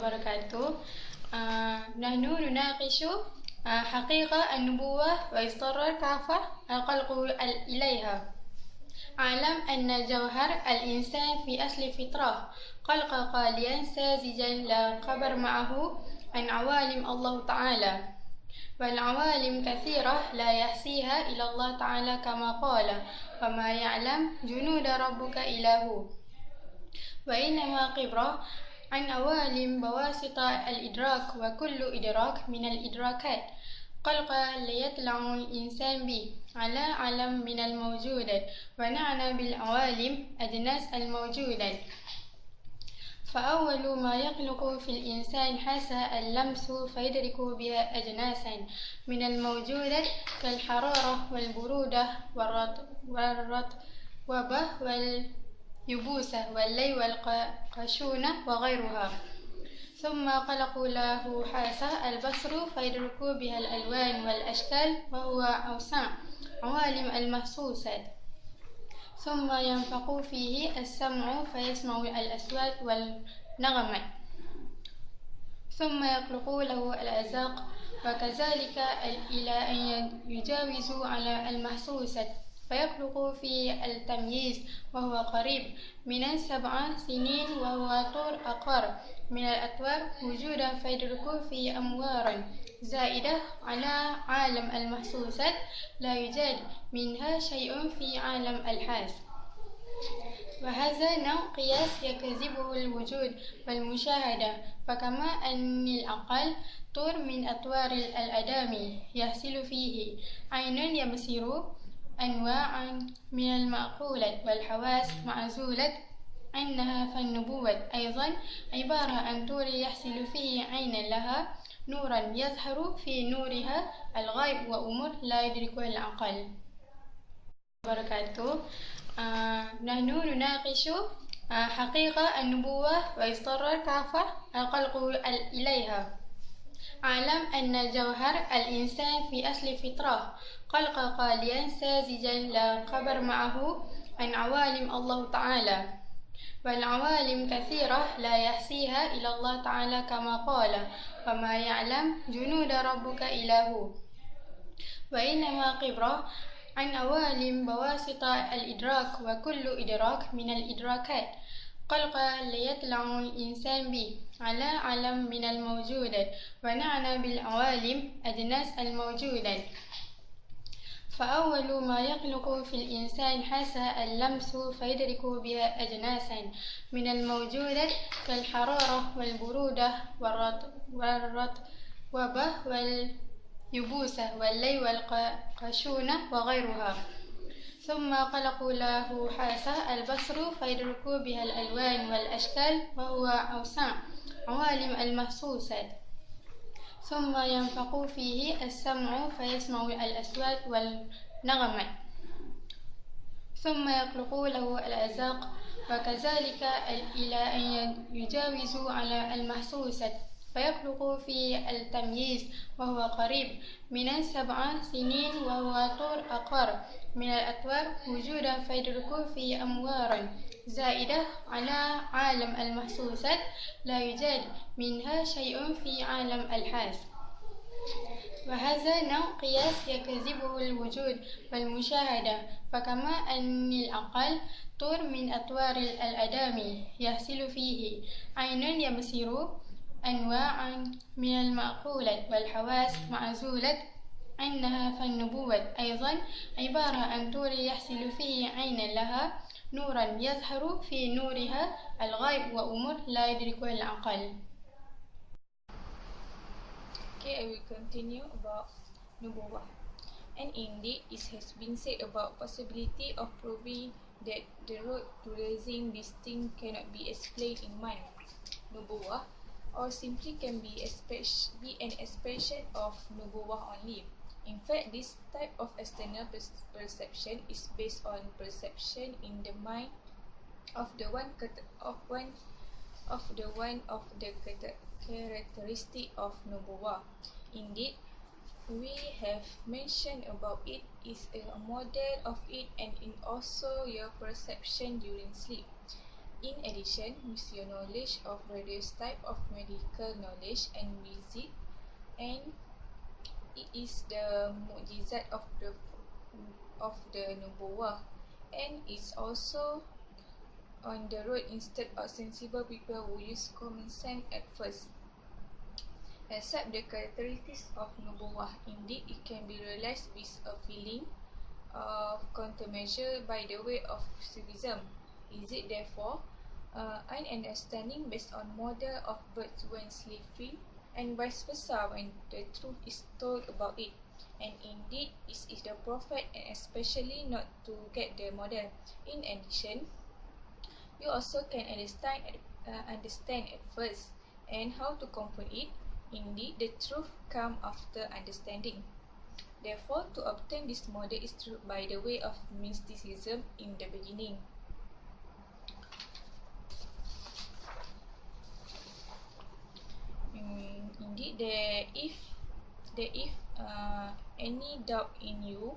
وبركاته. نحن نناقش حقيقة النبوة وإصدار كافة الخلق إليها. أعلم أن جوهر الإنسان في أصل فطرة خلق خاليا ساذجا لا خبر معه عن عوالم الله تعالى، والعوالم كثيرة لا يحصيها إلا الله تعالى كما قال: وما يعلم جنود ربك إلا هو. وإنما قبرة عن عوالم بواسط الإدراك، وكل إدراك من الإدراكات خلق ليطلع الإنسان به على عالم من الموجودات، ونعنى بالعوالم أجناس الموجودات. فأول ما يخلق في الإنسان حاسة اللمس، فيدرك بها أجناسا من الموجودات كالحرارة والبرودة والرطوبة واليبوسة والليل والخشونة وغيرها. ثم خلقوا له حاسة البصر، فيدرك بها الألوان والأشكال، وهو أوسع عوالم المحسوسات. ثم ينفخ فيه السمع، فيسمع الأصوات والنغمات. ثم يخلق له الأذواق، وكذلك إلى أن يجاوز على المحسوسات، فيخلق في التمييز وهو قريب من 7 سنين، وهو طور أقر من الأطوار وجودا، فيدرك في أموار زائدة على عالم المحسوسات لا يوجد منها شيء في عالم الحاس. وهذا نوع قياس يكذبه الوجود والمشاهدة، فكما أن العقل طور من أطوار الآدمي يحصل فيه عين يبصر أنواعا من المعقولات، والحواس معزولة عنها، فالنبوة أيضا عبارة عن طور يحصل فيه عين لها نورا يظهر في نورها الغيب وأمور لا يدركها العقل. وبركاته. نحن نناقش حقيقة النبوة وإصدار كافة الخلق إليها. أعلم أن جوهر الإنسان في أصل فطرة خلق خاليا ساذجا لا خبر معه عن عوالم الله تعالى، والعوالم كثيرة لا يحصيها إلا الله تعالى كما قال: وما يعلم جنود ربك إلا هو. وإنما قبرة عن عوالم بواسط الإدراك، وكل إدراك من الإدراكات خلق ليطلع الإنسان به على عالم من الموجودات، ونعنى بالعوالم أجناس الموجودات. فأول ما يخلق في الإنسان حاسة اللمس، فيدرك بها أجناسا من الموجودات كالحرارة والبرودة والرطوبة واليبوسة والليل والخشونة وغيرها. ثم خلقوا له حاسة البصر، فيدرك بها الألوان والأشكال، وهو أوسع عوالم المحسوسات. ثم ينفخ فيه السمع، فيسمع الأصوات والنغمات. ثم يخلق له الأذواق، وكذلك إلى أن يجاوز على المحسوسات، فيخلق في التمييز وهو قريب من 7 سنين، وهو طور أقر من الأطوار وجودا، فيدرك في أموار زائدة على عالم المحسوسات لا يوجد منها شيء في عالم الحاس. وهذا نوع قياس يكذبه الوجود والمشاهدة، فكما أن العقل طور من أطوار الآدمي يحصل فيه عين يبصر أنواعا من المعقولات، والحواس معزولة عنها، فالنبوة أيضا عبارة عن طور يحصل فيه عين لها نورا يظهر في نورها الغيب وأمور لا يدركها العقل. Okay, I will continue about Nubuwah. And indeed, it has been said about possibility of proving that the road to raising this thing cannot be explained in mind. Nubuwah, or simply can be an expression of Nubuwah only. In fact, this type of external perception is based on perception in the mind of the characteristic of Nubuwah. Indeed, we have mentioned about it is a model of it, and in also your perception during sleep. In addition, with your knowledge of various types of medical knowledge and visit, and it is the mukjizat of the nubuwah, and it's also on the road instead of sensible people who use common sense at first. Accept the characteristics of nubuwah. Indeed, it can be realized with a feeling of countermeasure by the way of civism. Is it therefore an understanding based on model of birds when sleeping, and vice versa when the truth is told about it? And indeed, it is the prophet, and especially not to get the model. In addition, you also can understand at first, and how to comprehend it. Indeed, the truth comes after understanding. Therefore, to obtain this model is by the way of mysticism in the beginning. Indeed, if any doubt in you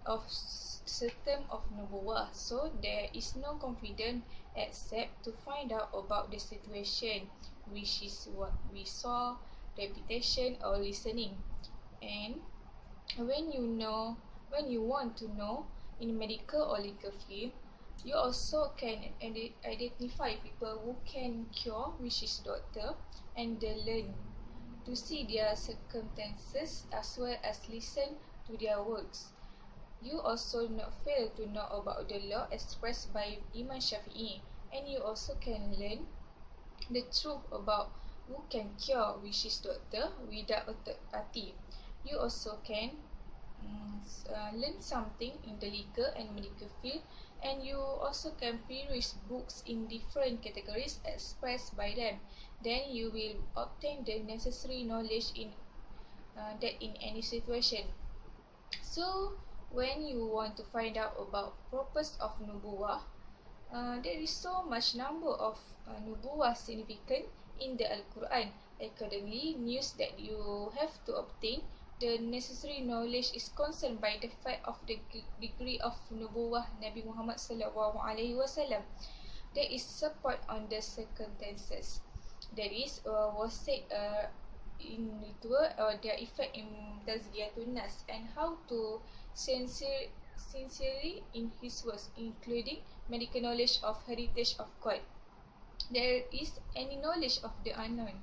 of certain of nubuwah, so there is no confidence except to find out about the situation, which is what we saw, repetition or listening. And when you want to know in medical or legal field, you also can identify people who can cure, which is doctor, and they learn to see their circumstances as well as listen to their works. You also not fail to know about the law expressed by Imam Shafi'i, and you also can learn the truth about who can cure, which is doctor, without a third party. You also can learn something in the legal and medical field, and you also can peruse books in different categories expressed by them. Then you will obtain the necessary knowledge in any situation. So when you want to find out about purpose of nubuwah, there is so much number of nubuwah significant in the Al-Quran. Accordingly, news that you have to obtain the necessary knowledge is concerned by the fact of the degree of nubuwah Nabi Muhammad SAW. There is support on the circumstances. That is was said in ritual or their effect in Tazkiyatun Nas, and how to sincerely in his words, including medical knowledge of heritage of God. There is any knowledge of the unknown.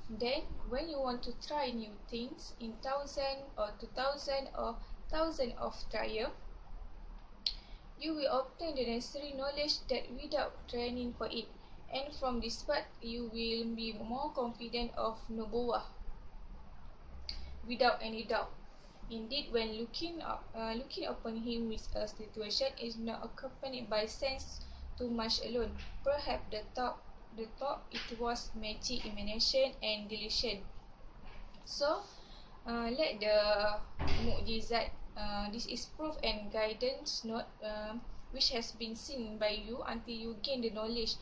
Then, when you want to try new things in 1,000 or 2,000 or 1,000 of trial, you will obtain the necessary knowledge that without training for it, and from this part you will be more confident of nubuwah without any doubt. Indeed, when looking upon him with a situation is not accompanied by sense too much alone, perhaps the thought it was magic, imagination, and delusion. So, let the mukjizat, this is proof and guidance note which has been seen by you until you gain the knowledge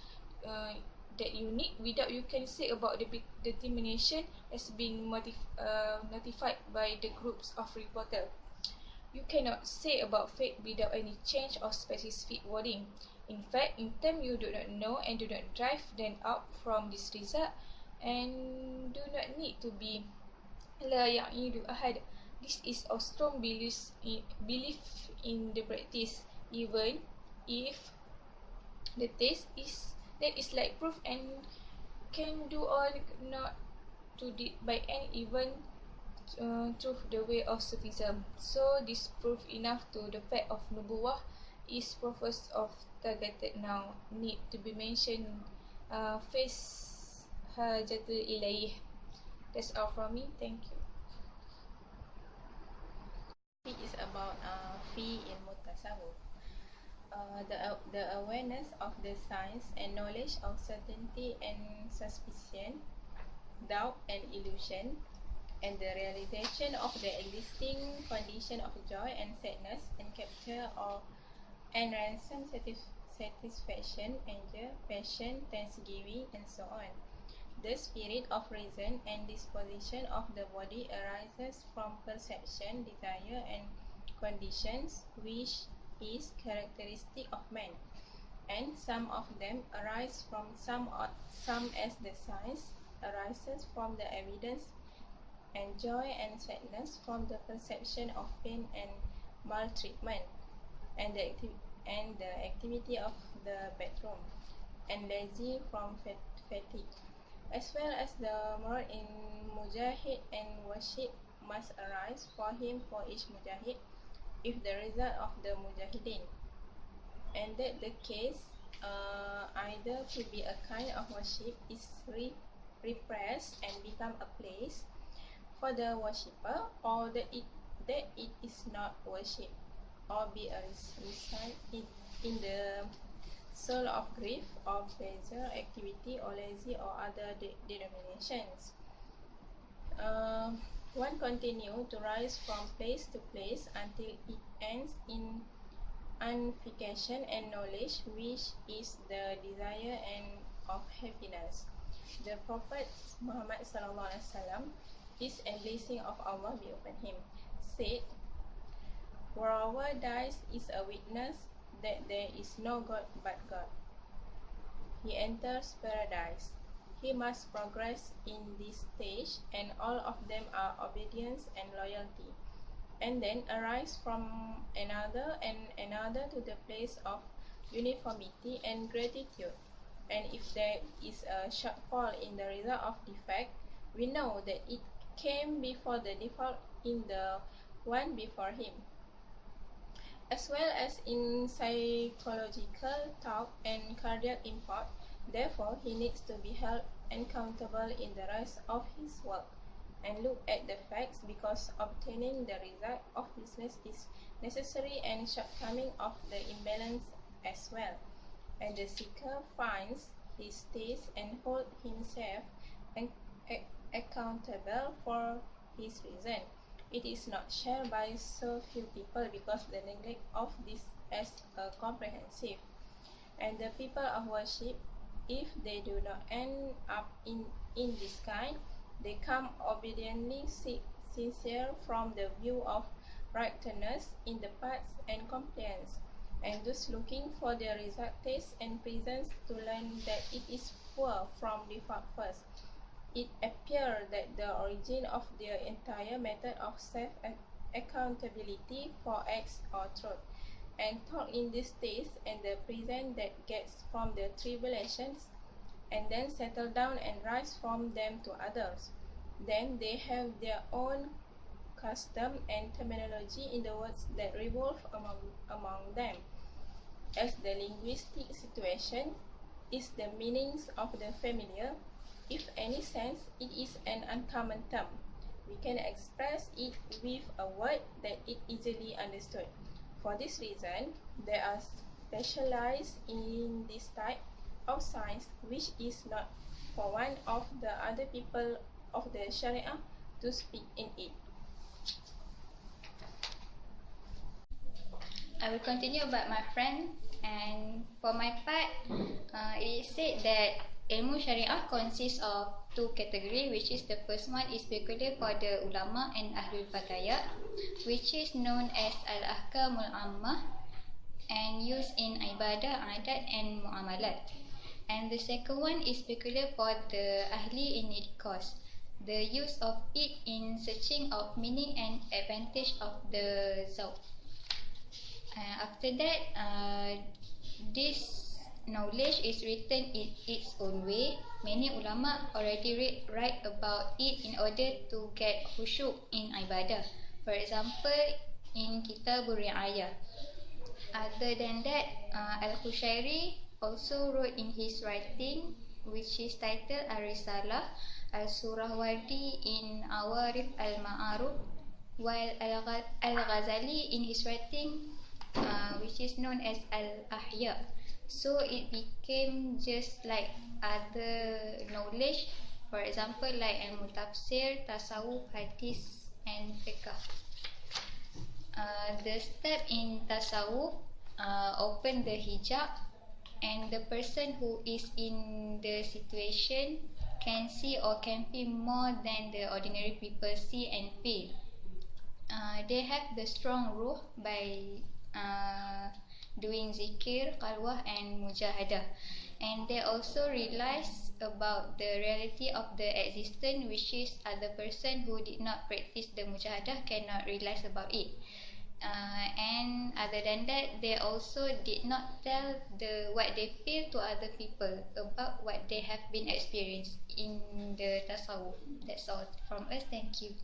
that you need. Without you can say about the determination has been notified by the groups of reporter. You cannot say about fate without any change or specific wording. In fact, in time you do not know and do not drive them out from this result, and do not need to be la ya'idu ahad. This is a strong belief in the practice, even if the taste is that is like proof and can do or not to by and even through the way of Sufism. So this proof enough to the fact of nubuwah is prophets of targeted now need to be mentioned face hajatul ilaih. That's all from me. Thank you. It is about fi ilmu tasawuf. The awareness of the science and knowledge of certainty and suspicion, doubt and illusion, and the realization of the existing condition of joy and sadness, and capture of and ransom satisfaction, anger, passion, thanksgiving, and so on. The spirit of reason and disposition of the body arises from perception, desire, and conditions, which is characteristic of man. and some of them arise from some as the science arises from the evidence, and joy and sadness from the perception of pain and maltreatment, and the activity of the bedroom, and lazy from fatigue, as well as the moral in mujahid and worship must arise for him for each mujahid, if the result of the mujahideen, and that the case either to be a kind of worship is repressed and become a place for the worshipper, or that it is not worship, or be a result in the soul of grief or pleasure, activity or lazy or other denominations. One continue to rise from place to place until it ends in unification and knowledge, which is the desire and of happiness. The Prophet Muhammad SAW, peace and blessing of Allah be upon him, said, "Whoever dies is a witness that there is no God but God. He enters paradise. He must progress in this stage, and all of them are obedience and loyalty, and then arise from another and another to the place of uniformity and gratitude. And if there is a shortfall in the result of defect, we know that it came before the default in the one before him." As well as in psychological thought and cardiac import, therefore he needs to be held accountable in the rest of his work, and look at the facts, because obtaining the result of business is necessary, and shortcoming of the imbalance as well. And the seeker finds his taste and hold himself accountable for his reason. It is not shared by so few people, because the neglect of this as a comprehensive. And the people of worship, if they do not end up in this kind, they come obediently sincere from the view of rightness in the parts and compliance, and those looking for the result taste and presence to learn that it is poor from the first. It appears that the origin of their entire method of self-accountability for acts or truth, and thought in this stage and the present that gets from the tribulations, and then settle down and rise from them to others. Then they have their own custom and terminology in the words that revolve among them, as the linguistic situation is the meanings of the familiar. If any sense, it is an uncommon term. We can express it with a word that is easily understood. For this reason, they are specialized in this type of science, which is not for one of the other people of the Sharia to speak in it. I will continue about my friend, and for my part, it is said that ilmu syariah consists of two categories, which is the first one is peculiar for the ulama and ahlul fatayat, which is known as al-ahkamul ammah and used in ibadah, adat and muamalat. And the second one is peculiar for the ahli in course, the use of it in searching of meaning and advantage of the zawq. After that, this knowledge is written in its own way. Many ulama already write about it in order to get khusyuk in ibadah. For example, in Kitabur Ri'ayah. Other than that, Al-Khushairi also wrote in his writing, which is titled Al-Risalah, Al-Surahwardi in Awarif Al-Ma'aruf, while Al-Ghazali in his writing, which is known as Al-Ahya. So it became just like other knowledge, for example like Al-Mutafsir, Tasawuf, Hadith and Fiqh. The step in Tasawuf open the hijab, and the person who is in the situation can see or can feel more than the ordinary people see and feel. They have the strong ruh by doing zikir, qalwah and mujahadah. And they also realize about the reality of the existence, which is the person who did not practice the mujahadah cannot realize about it. And other than that, they also did not tell what they feel to other people about what they have been experienced in the tasawwuf. That's all from us. Thank you.